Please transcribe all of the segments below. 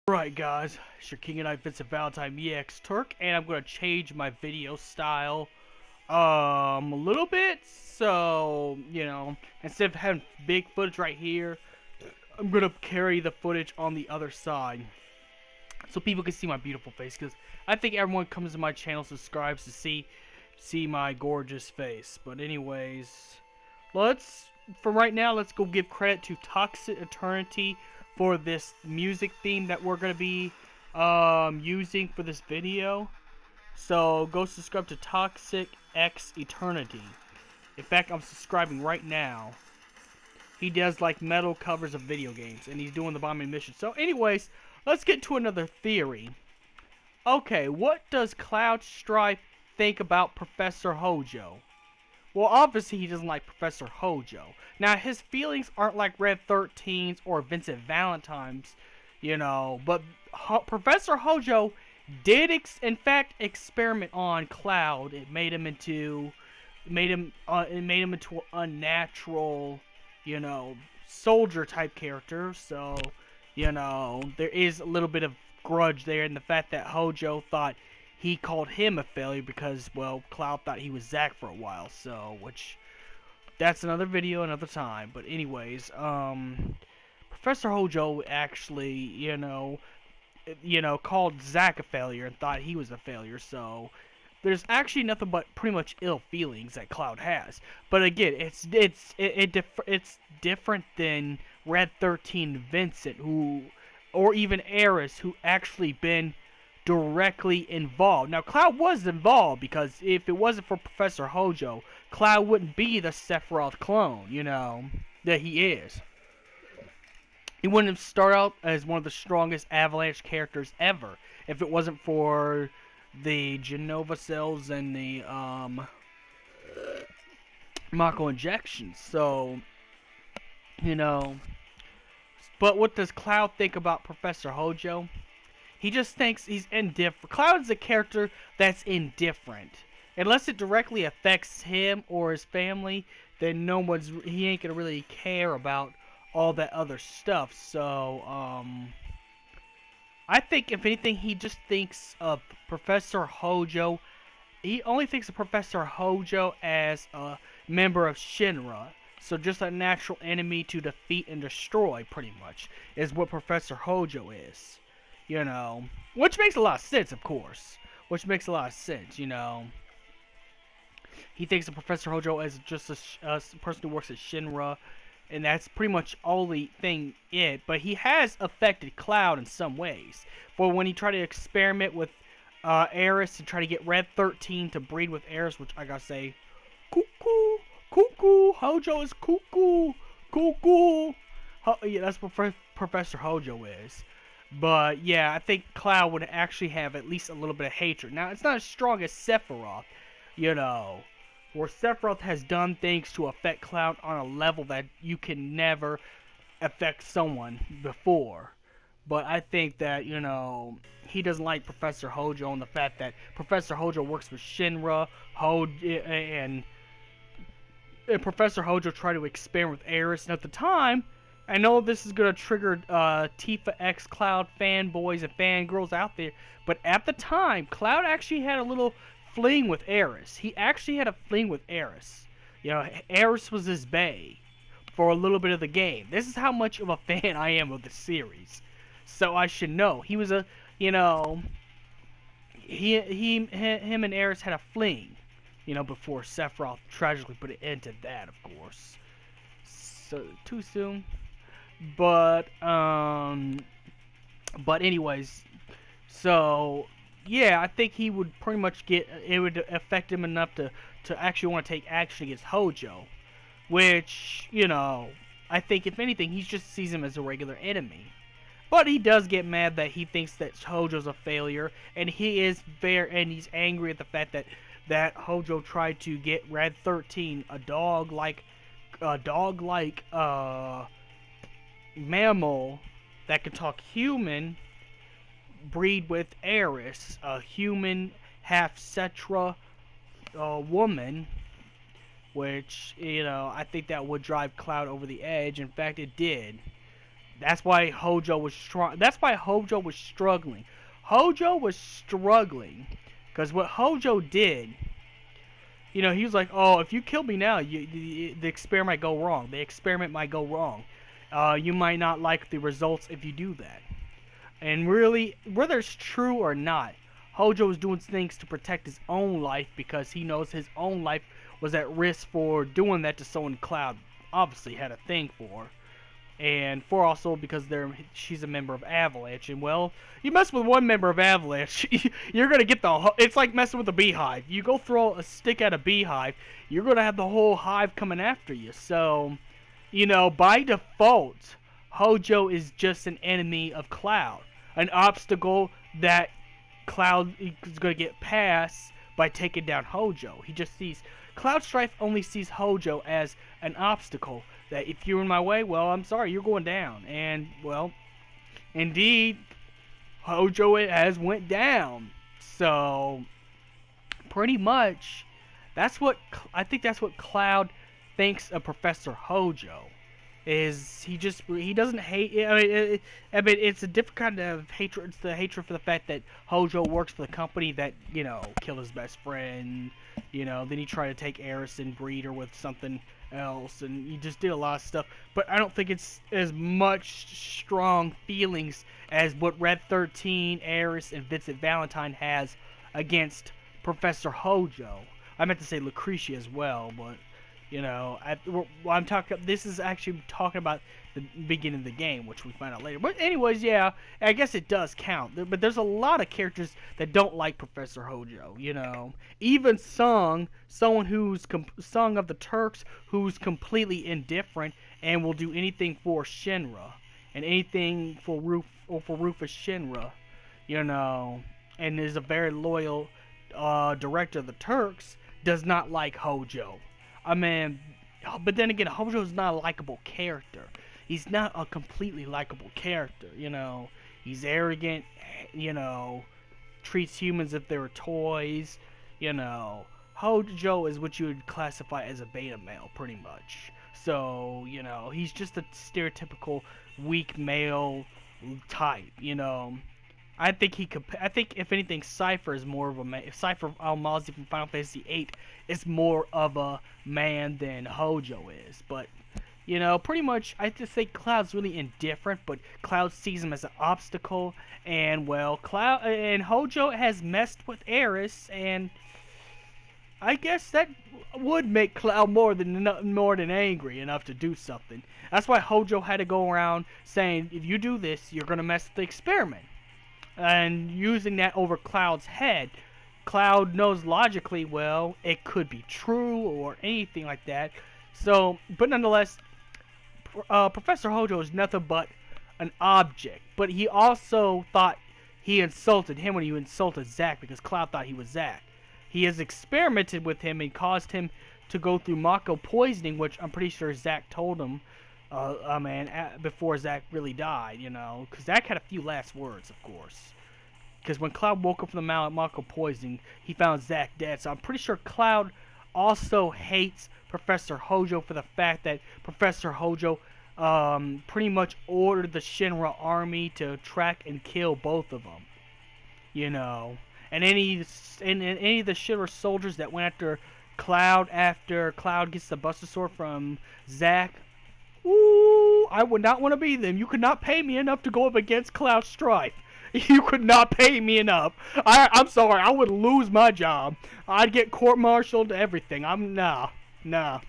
Right guys, it's your King and I Vincent Valentine EX Turk, and I'm gonna change my video style a little bit. So, instead of having big footage right here, I'm gonna carry the footage on the other side so people can see my beautiful face, because I think everyone comes to my channel subscribes to see my gorgeous face. But anyways, from right now, let's go give credit to Toxic Eternity for this music theme that we're going to be using for this video. So go subscribe to Toxic X Eternity. In fact, I'm subscribing right now. He does like metal covers of video games, and he's doing the bombing mission. So anyways, let's get to another theory. Okay, what does Cloud Strife think about Professor Hojo? Well, obviously he doesn't like Professor Hojo. Now, his feelings aren't like Red 13's or Vincent Valentine's, but Professor Hojo did in fact experiment on Cloud. It made him into an unnatural, soldier type character. So, there is a little bit of grudge there in the fact that Hojo thought he called him a failure because, well, Cloud thought he was Zack for a while. So, that's another video, another time. But anyways, Professor Hojo actually, called Zack a failure and thought he was a failure. So, there's actually nothing but pretty much ill feelings that Cloud has. But again, it's different than Red 13 Vincent, or even Eris, who actually been directly involved. Now, Cloud was involved, because if it wasn't for Professor Hojo, Cloud wouldn't be the Sephiroth clone, that he is. He wouldn't have started out as one of the strongest Avalanche characters ever if it wasn't for the Genova cells and the Mako injections. So, but what does Cloud think about Professor Hojo? He just thinks he's indifferent. Cloud's a character that's indifferent. Unless it directly affects him or his family, then he ain't gonna really care about all that other stuff. So, I think if anything, he just thinks of Professor Hojo. He only thinks of Professor Hojo as a member of Shinra. So just a natural enemy to defeat and destroy, pretty much, is what Professor Hojo is. Which makes a lot of sense, of course. He thinks of Professor Hojo as just a person who works at Shinra, and that's pretty much all the thing but he has affected Cloud in some ways. For when he tried to experiment with Eris and try to get Red 13 to breed with Eris, which I gotta say, cuckoo, Hojo is cuckoo. Yeah, that's what Professor Hojo is. But yeah, I think Cloud would actually have at least a little bit of hatred. Now, it's not as strong as Sephiroth, where Sephiroth has done things to affect Cloud on a level that you can never affect someone before. But I think that, he doesn't like Professor Hojo, and the fact that Professor Hojo works with Shinra, and Professor Hojo tried to experiment with Eris, and at the time, I know this is going to trigger Tifa X Cloud fanboys and fangirls out there, but at the time, Cloud actually had a little fling with Eris. He actually had a fling with Eris. Eris was his bae for a little bit of the game. This is how much of a fan I am of the series. So I should know. He was him and Eris had a fling, before Sephiroth tragically put an end to that, of course. So, too soon. But anyways, so yeah, I think he would pretty much it would affect him enough to actually want to take action against Hojo, which, I think if anything, he just sees him as a regular enemy. But he does get mad that he thinks that Hojo's a failure, and he's angry at the fact that Hojo tried to get Red 13, a dog-like mammal that can talk human, breed with Eris, a human half Cetra woman, which, I think that would drive Cloud over the edge. In fact, it did. That's why Hojo was strong. That's why Hojo was struggling. Hojo was struggling because what Hojo did, he was like, "Oh, if you kill me now, the experiment might go wrong. The experiment might go wrong. You might not like the results if you do that." And really, whether it's true or not, Hojo is doing things to protect his own life because he knows his own life was at risk for doing that to someone Cloud obviously had a thing for. And for also because she's a member of Avalanche, and well, you mess with one member of Avalanche, you're gonna get it's like messing with a beehive. You go throw a stick at a beehive, you're gonna have the whole hive coming after you. So, by default, Hojo is just an enemy of Cloud, an obstacle that Cloud is gonna get past by taking down Hojo. He just sees Cloud Strife only sees Hojo as an obstacle. That if you're in my way, well, I'm sorry, you're going down. And, well, indeed, Hojo has went down. So, pretty much, I think that's what Cloud thinks of Professor Hojo. He doesn't hate, it's a different kind of hatred. It's the hatred for the fact that Hojo works for the company that, killed his best friend. Then he tried to take Eris and breed her with something else, and he just did a lot of stuff. But I don't think it's as much strong feelings as what Red 13, Eris, and Vincent Valentine has against Professor Hojo. I meant to say Lucretia as well, but this is actually talking about the beginning of the game, which we find out later. But anyways, yeah, I guess it does count. But there's a lot of characters that don't like Professor Hojo. Even someone who's Sung of the Turks, who's completely indifferent and will do anything for Shinra and anything for Rufus Shinra, and is a very loyal director of the Turks, does not like Hojo. I mean, but then again, Hojo's not a likable character. He's not a completely likable character, He's arrogant, treats humans as if they were toys, Hojo is what you would classify as a beta male, pretty much. So, he's just a stereotypical weak male type, I think if anything, Cypher is more of a man. Cypher Almazi from Final Fantasy VIII is more of a man than Hojo is. But, pretty much, I just think Cloud's really indifferent, but Cloud sees him as an obstacle. And, well, Hojo has messed with Eris, and I guess that would make Cloud more than angry enough to do something. That's why Hojo had to go around saying, if you do this, you're going to mess with the experiment. And using that over Cloud's head, Cloud knows logically, well, it could be true or anything like that. So, but nonetheless, Professor Hojo is nothing but an object. But he also thought he insulted him when he insulted Zack because Cloud thought he was Zack. He has experimented with him and caused him to go through Mako poisoning, which I'm pretty sure Zack told him. Before Zack really died, because Zack had a few last words, of course. Because when Cloud woke up from the Mako poisoning, he found Zack dead. So I'm pretty sure Cloud also hates Professor Hojo for the fact that Professor Hojo pretty much ordered the Shinra army to track and kill both of them. And any of the Shinra soldiers that went after Cloud gets the Buster Sword from Zack. Ooh, I would not want to be them. You could not pay me enough to go up against Cloud Strife. You could not pay me enough. I'm sorry, I would lose my job. I'd get court-martialed, everything. Nah. I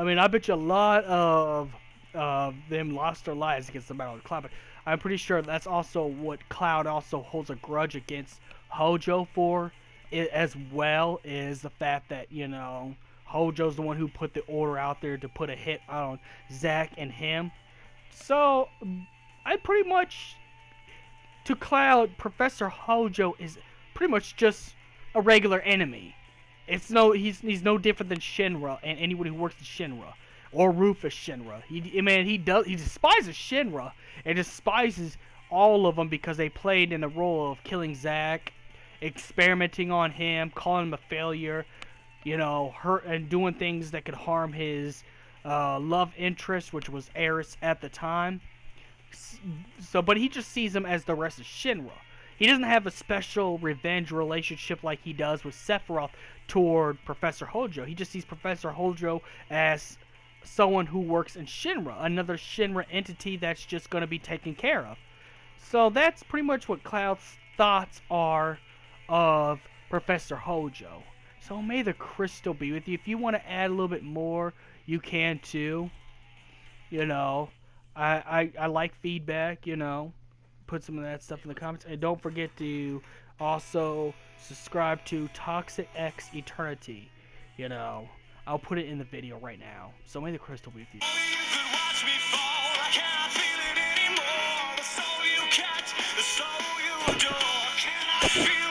mean, I bet you a lot of them lost their lives against the Battle of Cloud, but I'm pretty sure that's also what Cloud also holds a grudge against Hojo for, as well, is the fact that, Hojo's the one who put the order out there to put a hit on Zack and him. So, I pretty much, to Cloud, Professor Hojo is pretty much just a regular enemy. He's no different than Shinra and anyone who works at Shinra or Rufus Shinra. He despises Shinra and despises all of them because they played in the role of killing Zack, experimenting on him, calling him a failure. Hurt and doing things that could harm his love interest, which was Eris at the time. So, but he just sees him as the rest of Shinra. He doesn't have a special revenge relationship like he does with Sephiroth toward Professor Hojo. He just sees Professor Hojo as someone who works in Shinra, another Shinra entity that's just going to be taken care of. So that's pretty much what Cloud's thoughts are of Professor Hojo. So may the crystal be with you. If you want to add a little bit more, you can too. You know, I like feedback, put some of that stuff in the comments. And don't forget to also subscribe to Toxic X Eternity. I'll put it in the video right now. So may the crystal be with you. The soul you catch, the soul you adore. Can I feel